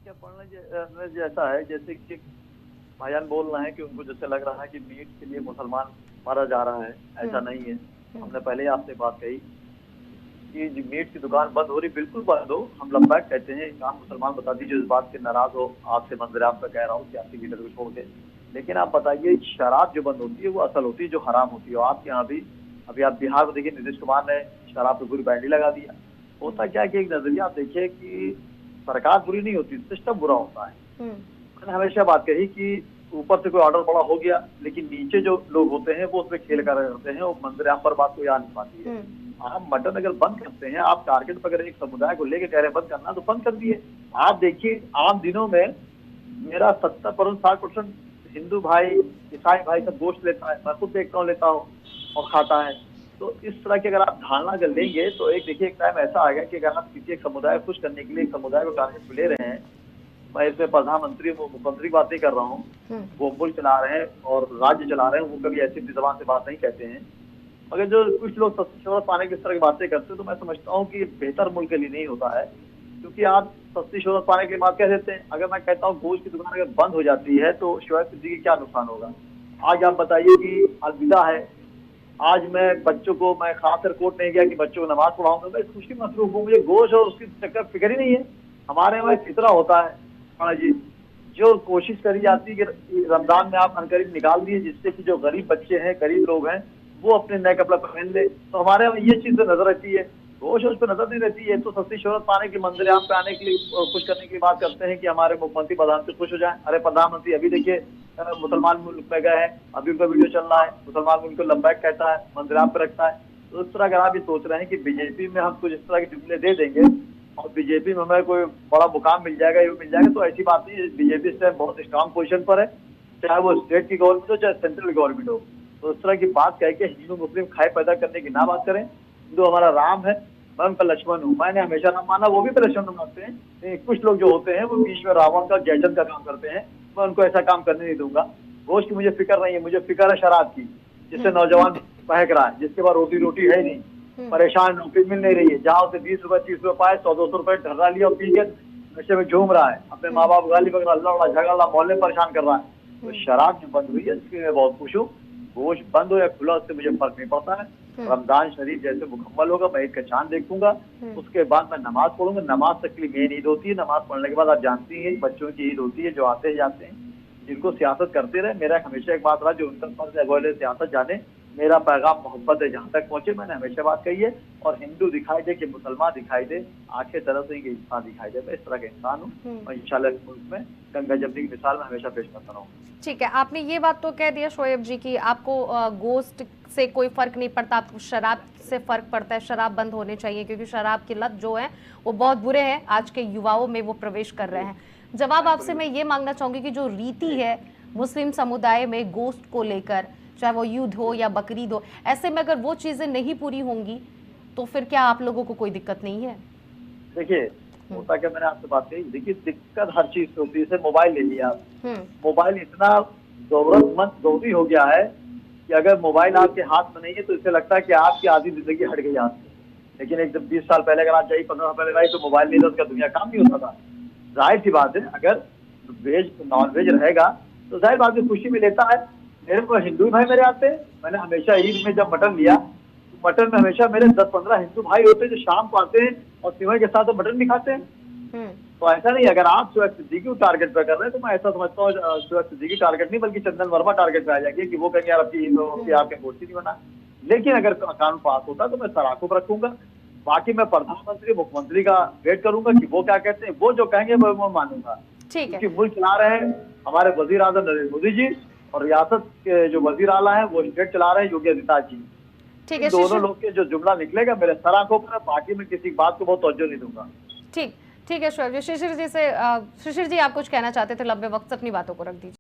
देखिए, पढ़ने में जैसा है, जैसे कि भाईजान बोल रहे हैं कि उनको जैसे लग रहा है कि मीट के लिए मुसलमान मारा जा रहा है। ऐसा हुँ, नहीं है। हुँ, हमने पहले ही आपसे बात कही कि जो मीट की दुकान बंद हो रही, बिल्कुल बंद हो। हम लंबैक कहते हैं, आप मुसलमान बता दीजिए इस बात से नाराज हो, आपसे मंजर आम पे कह रहा हूँ, सियासी लीडर को छोड़ के। लेकिन आप बताइए, शराब जो बंद होती है वो असल होती है, जो हराम होती है। और आपके यहाँ भी अभी आप बिहार में देखिए, नीतीश कुमार ने शराब पे पूरी बैंडी लगा दिया। हुँ, होता क्या है कि एक नजरिया आप देखिए कि सरकार बुरी नहीं होती, सिस्टम बुरा होता है। हुँ, मैंने हमेशा बात कही कि ऊपर से कोई ऑर्डर बड़ा हो गया, लेकिन नीचे जो लोग होते हैं वो उसमें खेल कर करते हैं, और मंजर पर बात कोई आ नहीं पाती है। हुँ, आप मटन अगर बंद करते हैं, आप टारगेट पर अगर एक समुदाय को लेकर कह रहे हैं बंद करना, तो बंद कर दिए। आप देखिए, आम दिनों में मेरा 70% 60% हिंदू भाई, ईसाई भाई सब गोश्त लेता है। मैं खुद देखता हूँ, लेता हूँ और खाता है। तो इस तरह की अगर आप धारणा अगर लेंगे, तो एक देखिए, एक टाइम ऐसा आएगा कि अगर आप किसी एक समुदाय को खुश करने के लिए एक समुदाय को टारगेट पे ले रहे हैं, मैं इसमें प्रधानमंत्री मुख्यमंत्री की बात नहीं कर रहा हूँ, हुँ, वो मुल्क चला रहे हैं और राज्य चला रहे हैं, वो कभी ऐसी जबान से बात नहीं कहते हैं। मगर जो कुछ लोग सस्ती शोहरत पाने की इस तरह की बातें करते हैं, तो मैं समझता हूँ कि बेहतर मुल्क के लिए नहीं होता है। क्योंकि आप सस्ती शोहरत पाने के बाद कह देते हैं, अगर मैं कहता हूँ गोश्त की दुकान अगर बंद हो जाती है, तो शोएब सिद्दीकी की क्या नुकसान होगा। आज आप बताइए कि अलविदा है। आज मैं बच्चों को, मैं खास कर कोर्ट नहीं गया कि बच्चों को नमाज पढ़ाऊंगा, मैं खुशी मसरूफ हूँ, मुझे गोश्त और उसकी चक्कर फिक्र ही नहीं है। हमारे वहाँ फितरा होता है। हाँ जी, जो कोशिश करी जाती है कि रमजान में आप अनकरीब निकाल दिए, जिससे कि जो गरीब बच्चे हैं, गरीब लोग हैं, वो अपने नए कपड़ा पहन ले। तो हमारे यहाँ ये चीज नजर रहती है, गोश उस पर नजर नहीं रहती है। तो सस्ती शोहरत पाने की मंजर पे आने के लिए, खुश करने की बात करते हैं कि हमारे मुख्यमंत्री प्रधानमंत्री खुश हो जाए। अरे प्रधानमंत्री अभी देखिए, मुसलमान मुल्क में गए हैं, अभी उनका वीडियो चल रहा है, मुसलमान मुल्क को लंबैक कहता है, मंजर पे रखता है। तो इस तरह अगर आप ये सोच रहे हैं कि बीजेपी में हम कुछ इस तरह के जुमले दे देंगे और बीजेपी में हमें कोई बड़ा मुकाम मिल जाएगा, ये मिल जाएगा, तो ऐसी बात नहीं है। बीजेपी इस टाइम बहुत स्ट्रांग पोजीशन पर है, चाहे वो स्टेट की गवर्नमेंट हो चाहे सेंट्रल गवर्नमेंट हो। तो इस तरह की बात कह के हिंदू मुस्लिम खाए पैदा करने की ना बात करें। हिंदू हमारा राम है, मैं उनका लक्ष्मण हूँ। मैंने हमेशा राम माना, वो भी तो लक्ष्मण मानते हैं। कुछ लोग जो होते हैं वो बीच में रावण का जयचंद का काम करते हैं। मैं उनको ऐसा काम करने नहीं दूंगा। गोश्त की मुझे फिक्र नहीं है, मुझे फिक्र है शराब की, जिससे हुँ, नौजवान बहक रहा है, जिसके पास रोटी रोटी है नहीं, हुँ, परेशान, नौकरी मिल नहीं रही है, जहाँ उसे 20 रुपए 30 रुपए पाए, 100 200 रुपए ढर्रा लिया और पी के नशे में झूम रहा है, अपने माँ हुँ, बाप गाली वगैरह लड़ रहा, झगड़ रहा, मोहल्ले में परेशान कर रहा है। तो हुँ, शराब जो बंद हुई है, इसके लिए मैं बहुत खुश हूँ। गोश्त बंद हो या खुला, उससे मुझे फर्क नहीं पड़ता है। हुँ, रमजान शरीफ जैसे मुकम्मल होगा, मैं ईद का चांद देखूंगा, हुँ, उसके बाद मैं नमाज पढ़ूंगा। नमाज तक के लिए मेन ईद होती है। नमाज पढ़ने के बाद आप जानती हैं, बच्चों की ईद होती है, जो आते ही जाते हैं, जिनको सियासत करते रहे। मेरा हमेशा एक बात रहा, जो उनका फर्ज है वो है सियासत जाने। मेरा पैगाम मोहब्बत है, जहाँ तक पहुंचे, मैंने हमेशा बात कही है। और हिंदू दिखाई दे कि मुसलमान दिखाई दे, आंखें तरफ से कि इंसान दिखाई दे, मैं इस तरह का इंसान हूँ। हुँ। और इंशाल्लाह इस मुल्क में गंगा जमनी की मिसाल मैं हमेशा पेश करता रहूँ। ठीक है, आपने ये बात तो कह दिया शोएब जी कि आपको गोश्त से कोई फर्क नहीं पड़ता, आपको शराब से फर्क पड़ता है, शराब बंद होने चाहिए क्योंकि शराब की लत जो है वो बहुत बुरे हैं, आज के युवाओं में वो प्रवेश कर रहे हैं। जवाब आपसे मैं ये मांगना चाहूंगी कि जो रीति है मुस्लिम समुदाय में गोश्त को लेकर, चाहे वो ईद हो या बकरीद हो, ऐसे में अगर वो चीजें नहीं पूरी होंगी तो फिर क्या आप लोगों को कोई दिक्कत नहीं है? देखिए, होता क्या, मैंने आपसे बात कही, देखिए दिक्कत हर चीज से होती है। जैसे मोबाइल ले लिया आप, हम्म, मोबाइल इतना जरूरतमंद जरूरी हो गया है कि अगर मोबाइल आपके हाथ में नहीं है, तो इससे लगता है कि आपकी आधी जिंदगी हट गई हाथ से। लेकिन एक जब 20 साल पहले अगर आप जाइए, 15 साल पहले आई, तो मोबाइल नहीं था, उसका दुनिया काम नहीं होता था। जाहिर सी बात है, अगर वेज नॉन वेज रहेगा, तो जाहिर बात है खुशी में लेता है। मेरे को हिंदू भाई मेरे आते हैं। मैंने हमेशा ईद में जब मटन लिया, तो मटन में हमेशा मेरे 10-15 हिंदू भाई होते हैं, जो शाम को आते हैं और सिवाय के साथ तो मटन भी खाते हैं। हम्म, तो ऐसा नहीं, अगर आप शोएब सिद्दीकी को टारगेट पे कर रहे हैं, तो मैं ऐसा समझता हूँ शोएब सिद्दीकी टारगेट नहीं, बल्कि चंदन वर्मा टारगेट पे आ जाएंगे कि वो कहेंगे यार आपकी आपके गोष्ठी नहीं बना। लेकिन अगर कानून पास होता तो मैं सराखों पर रखूंगा। बाकी मैं प्रधानमंत्री मुख्यमंत्री का वेट करूंगा कि वो क्या कहते हैं। वो जो कहेंगे मैं मानूंगा, ठीक है, क्योंकि मुल्क चला रहे हैं हमारे वजीर आजम नरेंद्र मोदी जी, और रियासत के जो वजीर आला है वो स्टेट चला रहे हैं योगी आदित्यनाथ जी। ठीक इन है दोनों शिशिर, लोग के जो जुमला निकलेगा मेरे सराखों पर, बाकी मैं किसी बात को बहुत तवज्जो नहीं दूंगा। ठीक ठीक है शोएब जी। शिशिर जी से शिशिर जी, आप कुछ कहना चाहते थे, लंबे वक्त से अपनी बातों को रख दीजिए।